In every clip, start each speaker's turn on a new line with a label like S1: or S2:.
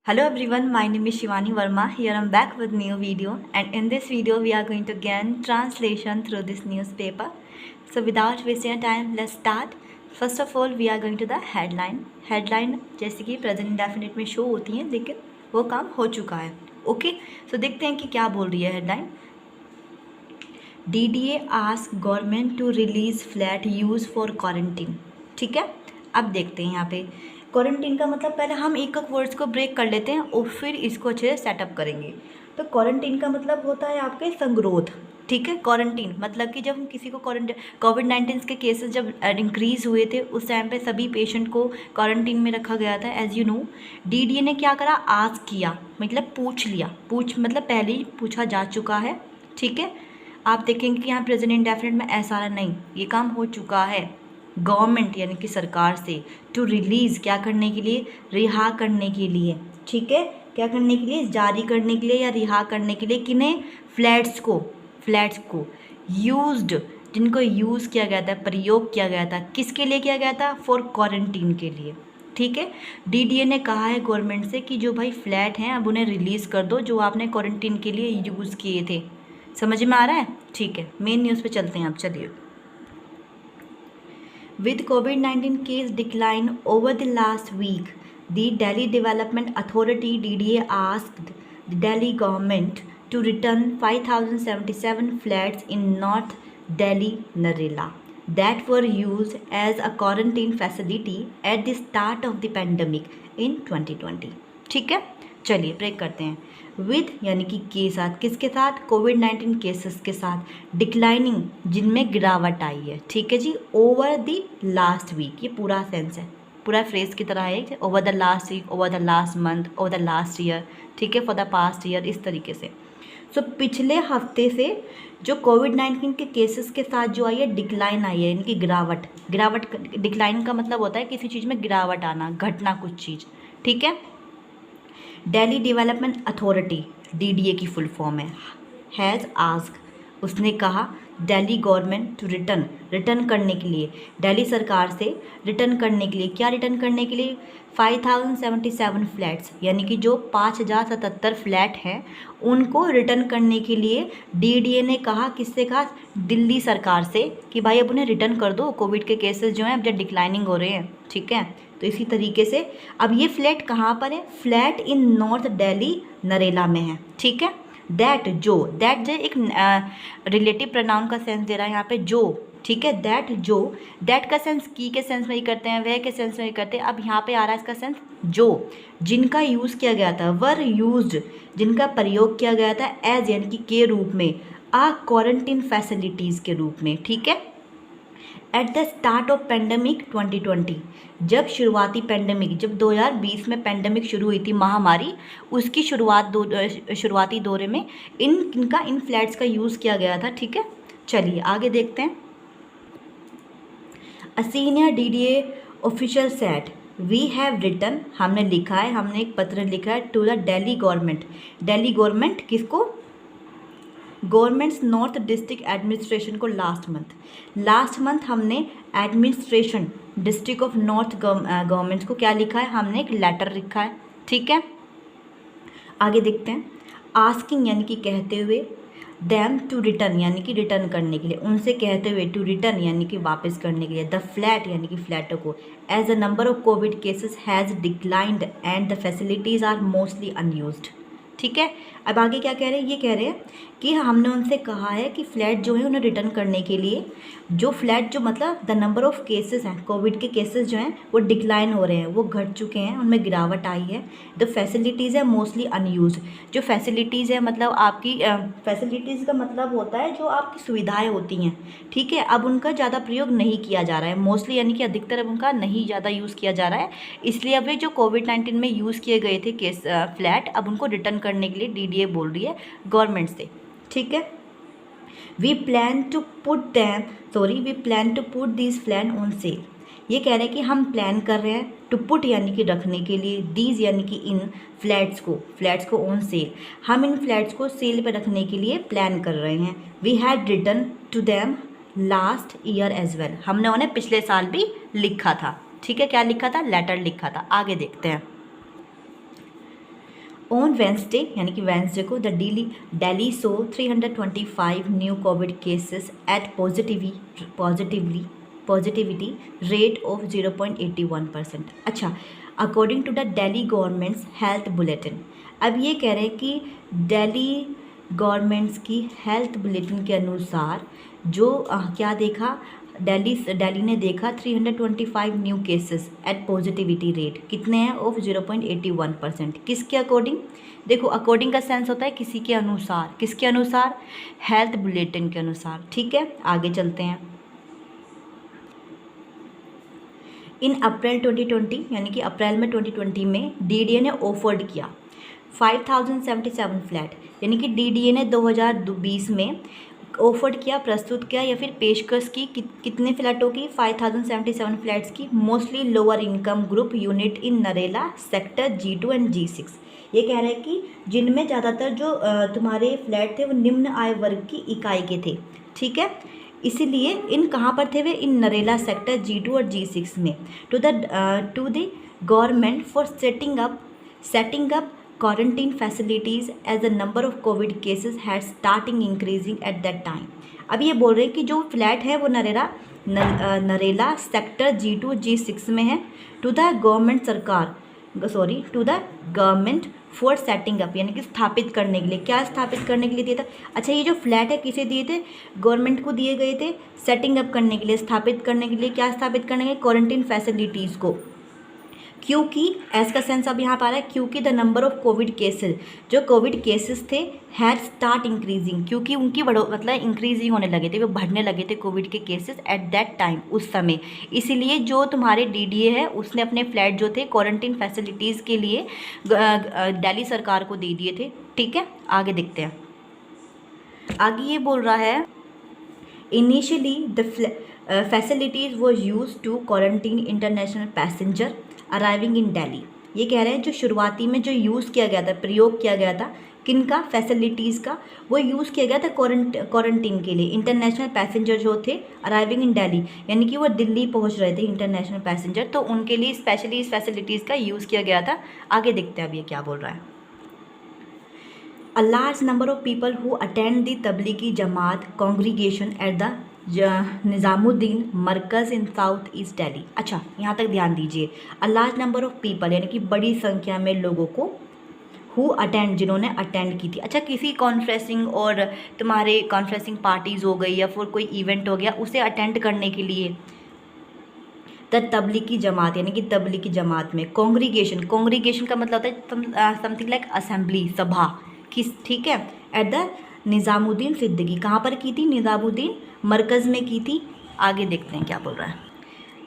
S1: Hello everyone, my name is Shivani Verma. Here I'm back with new video, and in this video we are going to gain translation through this newspaper. So without wasting time, let's start. First of all, we are going to the headline. Headline जैसे कि present indefinite में show होती हैं, लेकिन वो काम हो चुका है. ओके, सो देखते हैं कि क्या बोल रही है headline. DDA ask government to release flat use for quarantine. ठीक है, अब देखते हैं यहाँ पे क्वारंटीन का मतलब. पहले हम एक एक वर्ड्स को ब्रेक कर लेते हैं और फिर इसको अच्छे से सेटअप करेंगे. तो क्वारंटीन का मतलब होता है आपके संगरोध. ठीक है, क्वारंटीन मतलब कि जब हम किसी को कोविड-19 के केसेस जब इंक्रीज़ हुए थे उस टाइम पे सभी पेशेंट को क्वारंटीन में रखा गया था. एज यू नो, डीडीए ने क्या करा, आस्क किया मतलब पूछ लिया. पूछ मतलब पहले ही पूछा जा चुका है. ठीक है, आप देखेंगे कि यहाँ प्रेजेंट इंडेफिनिट में ऐसा रहा नहीं, ये काम हो चुका है. गवर्नमेंट यानी कि सरकार से टू रिलीज़ क्या करने के लिए, रिहा करने के लिए. ठीक है, क्या करने के लिए, जारी करने के लिए या रिहा करने के लिए. किन्हें, फ्लैट्स को यूज्ड, जिनको यूज़ किया गया था, प्रयोग किया गया था. किसके लिए किया गया था, फॉर क्वारंटीन के लिए. ठीक है, डीडीए ने कहा है गवर्नमेंट से कि जो भाई फ्लैट हैं अब उन्हें रिलीज़ कर दो जो आपने क्वारंटीन के लिए यूज़ किए थे. समझ में आ रहा है. ठीक है, मेन न्यूज़ पे चलते हैं आप. चलिए. With COVID-19 case decline over the last week, the Delhi Development Authority DDA asked the Delhi government to return 5,077 flats in North Delhi Narela that were used as a quarantine facility at the start of the pandemic in 2020. ठीक है, चलिए break करते हैं. With यानी कि के साथ, किसके साथ, कोविड-19 केसेस के साथ. डिक्लाइनिंग जिनमें गिरावट आई है. ठीक है जी. ओवर द लास्ट वीक, ये पूरा सेंस है, पूरा फ्रेज की तरह है. Over the last week, over the last month, over the last year. ठीक है, फॉर द पास्ट ईयर, इस तरीके से. सो पिछले हफ्ते से जो कोविड-19 के केसेस के साथ जो आई है डिक्लाइन आई है, यानी कि गिरावट. डिक्लाइन का मतलब होता है किसी चीज़ में गिरावट आना, घटना कुछ चीज़. ठीक है. दिल्ली डेवलपमेंट अथॉरिटी, डीडीए की फुल फॉर्म है, हैज़ आस्क, उसने कहा दिल्ली गवर्नमेंट टू रिटर्न करने के लिए, दिल्ली सरकार से रिटर्न करने के लिए. क्या रिटर्न करने के लिए, 5,077 फ्लैट्स, यानी कि जो 5,077 फ्लैट हैं उनको रिटर्न करने के लिए डीडीए ने कहा. किससे कहा, दिल्ली सरकार से, कि भाई अब उन्हें रिटर्न कर दो, कोविड के केसेस जो हैं अब जब डिक्लाइनिंग हो रहे हैं. ठीक है, तो इसी तरीके से अब ये फ्लैट कहाँ पर है, flat in north Delhi Narela में है. ठीक है. दैट जो एक रिलेटिव प्रोनाउन का सेंस दे रहा है यहाँ पे, जो. ठीक है, दैट का सेंस की के सेंस में ही करते हैं, वह के सेंस में ही करते हैं. अब यहाँ पे आ रहा है इसका सेंस जो, जिनका यूज़ किया गया था, वर यूज्ड, जिनका प्रयोग किया गया था, एज यानी कि के रूप में, आ क्वारंटीन फैसिलिटीज़ के रूप में. ठीक है. At the start of pandemic 2020, जब शुरुआती पेंडेमिक, जब 2020 में पेंडेमिक शुरू हुई थी, महामारी, उसकी शुरुआती दौरे में इन फ्लैट्स का यूज़ किया गया था. ठीक है, चलिए आगे देखते हैं. A senior DDA official said, we have written, हमने लिखा है, हमने एक पत्र लिखा है, टू द दिल्ली गवर्नमेंट किसको, गवर्नमेंट्स नॉर्थ डिस्ट्रिक्ट एडमिनिस्ट्रेशन को. लास्ट मंथ हमने administration district of north government's को क्या लिखा है, हमने एक लेटर लिखा है. ठीक है, आगे देखते हैं. आस्किंग यानी कि कहते हुए, दैम टू रिटर्न यानी कि रिटर्न करने के लिए, उनसे कहते हुए, टू रिटर्न यानी कि वापस करने के लिए, द फ्लैट यानी कि फ्लैटों को, as a number of covid cases has declined and the facilities are mostly unused. ठीक है. अब आगे क्या कह रहे हैं, ये कह रहे हैं कि हमने उनसे कहा है कि फ्लैट जो है उन्हें रिटर्न करने के लिए, जो फ्लैट जो मतलब द नंबर ऑफ़ केसेस हैं, कोविड के केसेस जो हैं वो डिक्लाइन हो रहे हैं, वो घट चुके हैं, उनमें गिरावट आई है. द फैसिलिटीज़ है मोस्टली अनयूज्ड, जो फैसिलिटीज़ है मतलब आपकी फैसिलिटीज़ का मतलब होता है जो आपकी सुविधाएँ होती हैं. ठीक है, अब उनका ज़्यादा प्रयोग नहीं किया जा रहा है, मोस्टली यानी कि अधिकतर अब उनका नहीं ज़्यादा यूज़ किया जा रहा है. इसलिए अब ये जो कोविड-19 में यूज़ किए गए थे फ्लैट, अब उनको रिटर्न करने के लिए डीडीए बोल रही है गवर्नमेंट से. ठीक है. We plan to put this flat on sale, ये कह रहे हैं कि हम प्लान कर रहे हैं, टू पुट यानी कि रखने के लिए, दीज यानी कि इन फ्लैट्स को ऑन सेल, हम इन फ्लैट्स को सेल पे रखने के लिए प्लान कर रहे हैं. We had written to them last year as well, हमने उन्हें पिछले साल भी लिखा था. ठीक है, क्या लिखा था, लेटर लिखा था. आगे देखते हैं. ऑन वेंसडे यानी कि वेंसडे को the Delhi saw 325 new covid cases at positivity rate of 0.81%। अच्छा, according to the Delhi government's health bulletin. अब ये कह रहे हैं कि दिल्ली गवर्नमेंट्स की हेल्थ बुलेटिन के अनुसार जो क्या देखा, दिल्ली ने देखा 325 new cases at positivity rate कितने हैं ऑफ 0.81%। किसके अकॉर्डिंग? देखो, अकॉर्डिंग का सेंस होता है किसी के अनुसार, किसके अनुसार? हेल्थ बुलेटिन के अनुसार। ठीक है, आगे चलते हैं। इन अप्रैल 2020 यानी कि अप्रैल में 2020 में डीडीए ने ऑफर्ड किया 5077 फ्लैट, यानी कि डीडीए ने 2020 में ऑफर्ड किया, प्रस्तुत किया या फिर पेशकश की कितने फ्लैटों की? 5077 फ्लैट्स की, mostly lower income group unit in Narela sector G2 and G6। ये कह रहे हैं कि जिनमें ज़्यादातर जो तुम्हारे फ्लैट थे वो निम्न आय वर्ग की इकाई के थे। ठीक है, इसीलिए इन कहाँ पर थे वे? इन नरेला सेक्टर G2 और G6 में। To the government for setting up quarantine facilities as the number of COVID cases had starting increasing at that time। अब ये बोल रहे हैं कि जो फ्लैट है वो नरेला सेक्टर G2 G6 में है। To the government for setting up यानी कि स्थापित करने के लिए। क्या स्थापित करने के लिए दिया था? अच्छा, ये जो फ्लैट है किसे दिए थे? गवर्नमेंट को दिए गए थे सेटिंग अप करने के लिए, स्थापित करने के लिए। क्या स्थापित करने के लिए? क्वारंटीन फैसिलिटीज़ को। क्योंकि एज का सेंस अब यहाँ पर आ रहा है, क्योंकि the number of covid cases, जो कोविड केसेस थे हैड स्टार्ट इंक्रीजिंग, क्योंकि उनकी मतलब इंक्रीज ही होने लगे थे, वो बढ़ने लगे थे कोविड के केसेस एट दैट टाइम, उस समय। इसीलिए जो तुम्हारे डीडीए है उसने अपने फ्लैट जो थे क्वारंटीन फैसिलिटीज़ के लिए दिल्ली सरकार को दे दिए थे। ठीक है, आगे देखते हैं। आगे ये बोल रहा है initially the facilities was use to quarantine international passenger arriving in Delhi. ये कह रहे हैं जो शुरुआती में जो यूज़ किया गया था, प्रयोग किया गया था किनका? फैसिलिटीज़ का। वो यूज़ किया गया था क्वारंटीन के लिए। इंटरनेशनल पैसेंजर जो थे अराइविंग इन दिल्ली, यानी कि वो दिल्ली पहुंच रहे थे इंटरनेशनल पैसेंजर, तो उनके लिए स्पेशली इस फैसिलिटीज़ का यूज़ किया गया था। आगे देखते हैं अब ये क्या बोल रहा है। A large number of people who attend the Tablighi Jamaat congregation at the Nizamuddin Markaz in south east Delhi. अच्छा, यहाँ तक ध्यान दीजिए। अ लार्ज नंबर ऑफ पीपल यानी कि बड़ी संख्या में लोगों को, हु अटेंड जिन्होंने अटेंड की थी। अच्छा, किसी कॉन्फ्रेंसिंग और तुम्हारे कॉन्फ्रेंसिंग पार्टीज़ हो गई या फिर कोई इवेंट हो गया, उसे अटेंड करने के लिए तबलीगी जमात यानी कि तबलीगी जमात में कॉन्ग्रीगेशन का मतलब होता है समथिंग लाइक असेंबली, सभा किस। ठीक है, एट द निज़ामुद्दीन सिद्दीकी, कहाँ पर की थी? निज़ामुद्दीन मरकज़ में की थी। आगे देखते हैं क्या बोल रहा है।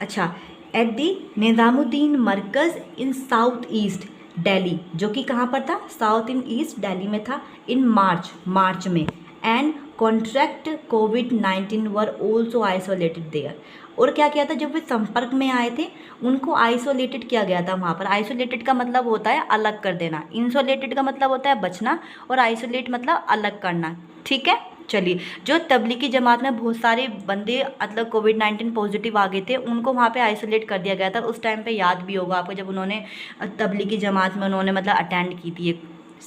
S1: अच्छा, eight the Nizamuddin Markaz in south east Delhi, जो कि कहाँ पर था? साउथ इन ईस्ट दिल्ली में था। इन मार्च में। And contract COVID-19 were also isolated there. और क्या किया था? जब वे संपर्क में आए थे उनको आइसोलेटेड किया गया था वहाँ पर। आइसोलेटेड का मतलब होता है अलग कर देना, इंसोलेटेड का मतलब होता है बचना, और आइसोलेट मतलब अलग करना। ठीक है, चलिए। जो तबलीगी जमात में बहुत सारे बंदे मतलब COVID-19 पॉजिटिव आ गए थे, उनको वहाँ पे आइसोलेट कर दिया गया था। उस टाइम पे याद भी होगा आपको जब उन्होंने तबलीगी जमात में उन्होंने मतलब अटेंड की थी ये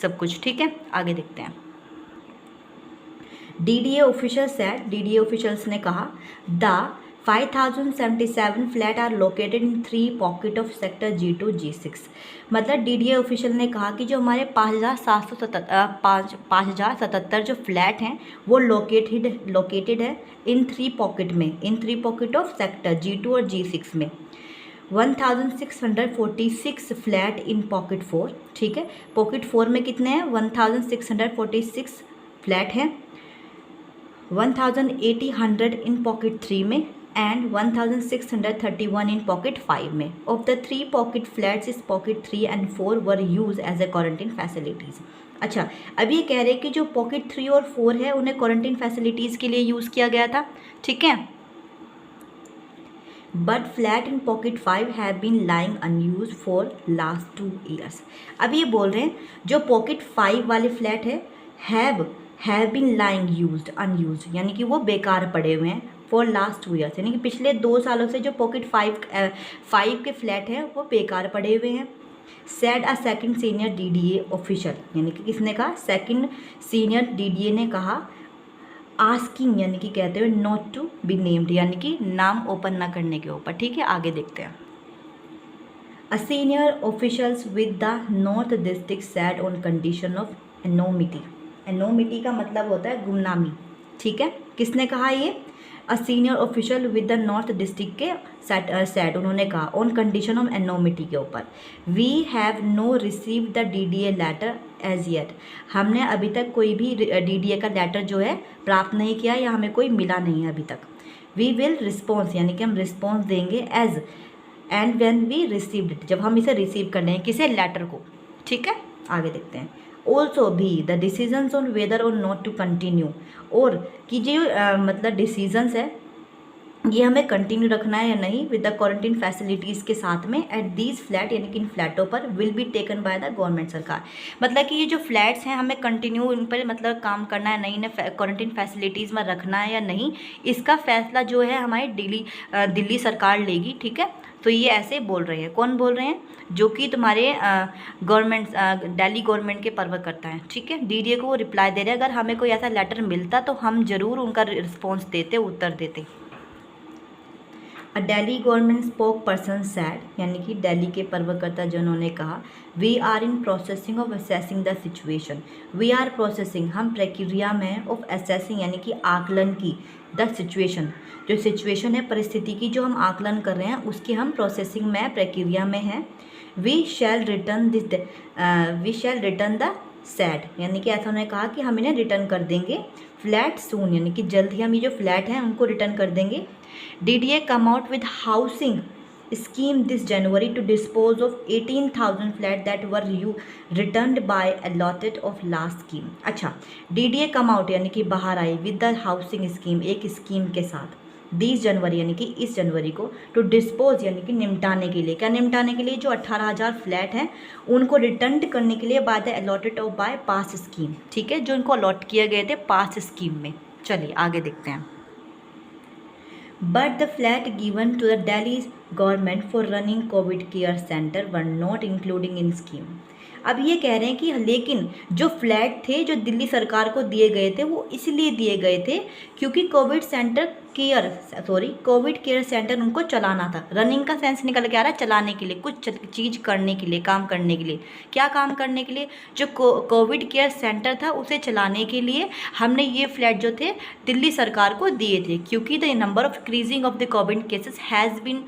S1: सब कुछ। ठीक है, आगे देखते हैं। डीडीए ऑफिशियल्स ने कहा the 5077 flat are located in 3 pocket of sector G2 G6। मतलब डीडीए ऑफिशियल ने कहा कि जो हमारे 5077 जो फ्लैट हैं वो लोकेटेड है इन 3 पॉकेट में, इन 3 पॉकेट ऑफ सेक्टर G2 और G6 में। 1646 फ्लैट इन पॉकेट 4। ठीक है, पॉकेट 4 में कितने हैं? 1646 फ्लैट हैं। 1800 इन पॉकेट 3 में एंड 1631 इन पॉकेट 5 में। Of the 3 pocket flats is pocket 3 and 4 were use as a quarantine facilities. अच्छा, अब ये कह रहे हैं कि जो पॉकेट 3 और 4 है उन्हें क्वारंटीन फैसिलिटीज़ के लिए यूज़ किया गया था। ठीक है, but flat in pocket 5 have been lying unuse for last 2 years. अब ये बोल रहे हैं जो पॉकेट 5 वाले फ्लैट है have been lying used unused, यानी कि वो बेकार पड़े हुए हैं फॉर लास्ट 2 ईयर्स, यानी कि पिछले 2 सालों से जो पॉकेट 5 के फ्लैट हैं वो बेकार पड़े हुए हैं। Said a second senior DDA official, यानी कि किसने कहा, सेकंड सीनियर डीडीए ने कहा, आस्किंग यानी कि कहते हुए नॉट टू बी नेम्ड, यानी कि नाम ओपन ना करने के ऊपर। ठीक है, आगे देखते हैं। A senior officials with the north district said on condition of anonymity. Anonymity का मतलब होता है गुमनामी। ठीक है, किसने कहा ये, a senior official with the north district के सैड उन्होंने कहा ऑन कंडीशन ऑफ एनोमिटी के ऊपर। We have no receive the DDA letter as yet, हमने अभी तक कोई भी डीडीए का लेटर जो है प्राप्त नहीं किया या हमें कोई मिला नहीं है अभी तक। वी विल रिस्पॉन्स यानी कि हम रिस्पॉन्स देंगे as and when we received it, जब हम इसे रिसीव कर लें किसे, लेटर को। ठीक है, आगे देखते हैं। ऑल्सो भी द डिसीजंस ऑन वेदर और नॉट टू कंटिन्यू, और कि जो मतलब डिसीजंस है ये हमें कंटिन्यू रखना है या नहीं विद द क्वारंटीन फैसिलिटीज़ के साथ में एट दीज फ्लैट, यानी कि इन फ्लैटों पर will be taken by the government सरकार। मतलब कि ये जो फ्लैट्स हैं हमें कंटिन्यू इन पर मतलब काम करना है, नहीं ना क्वारंटीन फैसिलिटीज़ में रखना है या नहीं, इसका फैसला जो है हमारी दिल्ली सरकार लेगी। ठीक है, तो ये ऐसे बोल रहे हैं, कौन बोल रहे हैं, जो कि तुम्हारे गवर्नमेंट दिल्ली गवर्नमेंट के प्रवक्ता हैं। ठीक है, डीडीए को वो रिप्लाई दे रहे हैं, अगर हमें कोई ऐसा लेटर मिलता तो हम ज़रूर उनका रिस्पॉन्स देते, उत्तर देते। A Delhi government spoke person said, यानी कि दिल्ली के प्रवक्ता जिन्होंने कहा, we are in processing of assessing the situation, we are processing हम प्रक्रिया में, ऑफ असेसिंग यानी कि आकलन की, द सिचुएशन जो सिचुएशन है परिस्थिति की जो हम आकलन कर रहे हैं उसकी हम प्रोसेसिंग में, प्रक्रिया में हैं। We shall return the said, यानी कि ऐसा उन्होंने कहा कि हम इन्हें रिटर्न कर देंगे, फ्लैट सून यानी कि जल्द ही हम ये जो फ्लैट हैं उनको रिटर्न कर देंगे। DDA come out with housing scheme this January to dispose of 18,000 flat that were you returned by allotted of last scheme. अच्छा, डीडीए कम आउट यानी कि बाहर आई विद द हाउसिंग स्कीम, एक स्कीम के साथ, 20 जनवरी यानी कि इस जनवरी को, टू डिस्पोज यानी कि निपटाने के लिए, क्या निपटाने के लिए, जो 18,000 फ्लैट हैं उनको रिटर्न करने के लिए by the allotted of by pass scheme. ठीक है, जो इनको अलॉट किए गए थे पास स्कीम में। चलिए आगे देखते हैं। But the flat given to the Delhi government for running COVID care center were not including in scheme. अब ये कह रहे हैं कि लेकिन जो फ्लैट थे जो दिल्ली सरकार को दिए गए थे वो इसलिए दिए गए थे क्योंकि कोविड केयर सेंटर उनको चलाना था। रनिंग का सेंस निकल के आ रहा है चलाने के लिए, कुछ चीज़ करने के लिए, काम करने के लिए। क्या काम करने के लिए? जो कोविड केयर सेंटर था उसे चलाने के लिए हमने ये फ्लैट जो थे दिल्ली सरकार को दिए थे, क्योंकि the number of increasing of the covid cases has been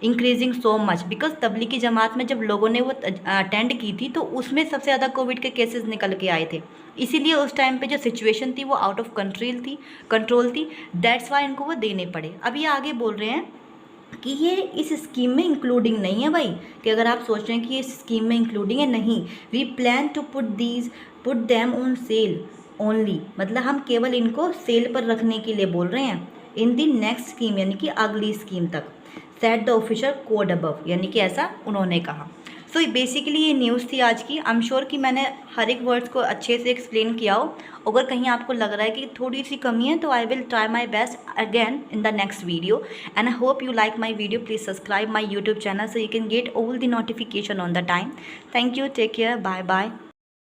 S1: increasing so much, because Tablighi Jamaat में जब लोगों ने वो अटेंड की थी तो उसमें सबसे ज़्यादा कोविड के केसेस निकल के आए थे, इसीलिए उस टाइम पे जो सिचुएशन थी वो आउट ऑफ कंट्रोल थी, दैट्स वाई इनको वो देने पड़े। अब ये आगे बोल रहे हैं कि ये इस स्कीम में इंक्लूडिंग नहीं है भाई, कि अगर आप सोच रहे हैं कि ये इस स्कीम में इंक्लूडिंग है, नहीं, we plan to put them on sale only, मतलब हम केवल इनको सेल पर रखने के लिए बोल रहे हैं, इन दी नेक्स्ट स्कीम यानी कि अगली स्कीम तक, set the official code above, यानी कि ऐसा उन्होंने कहा। सो बेसिकली ये न्यूज़ थी आज की। आई एम श्योर कि मैंने हर एक वर्ड्स को अच्छे से एक्सप्लेन किया हो। अगर कहीं आपको लग रहा है कि थोड़ी सी कमी है तो I will try my best again in the next video, and I hope you like my video. Please subscribe my YouTube channel so you can get all the notification on the time. Thank you, take care, bye bye.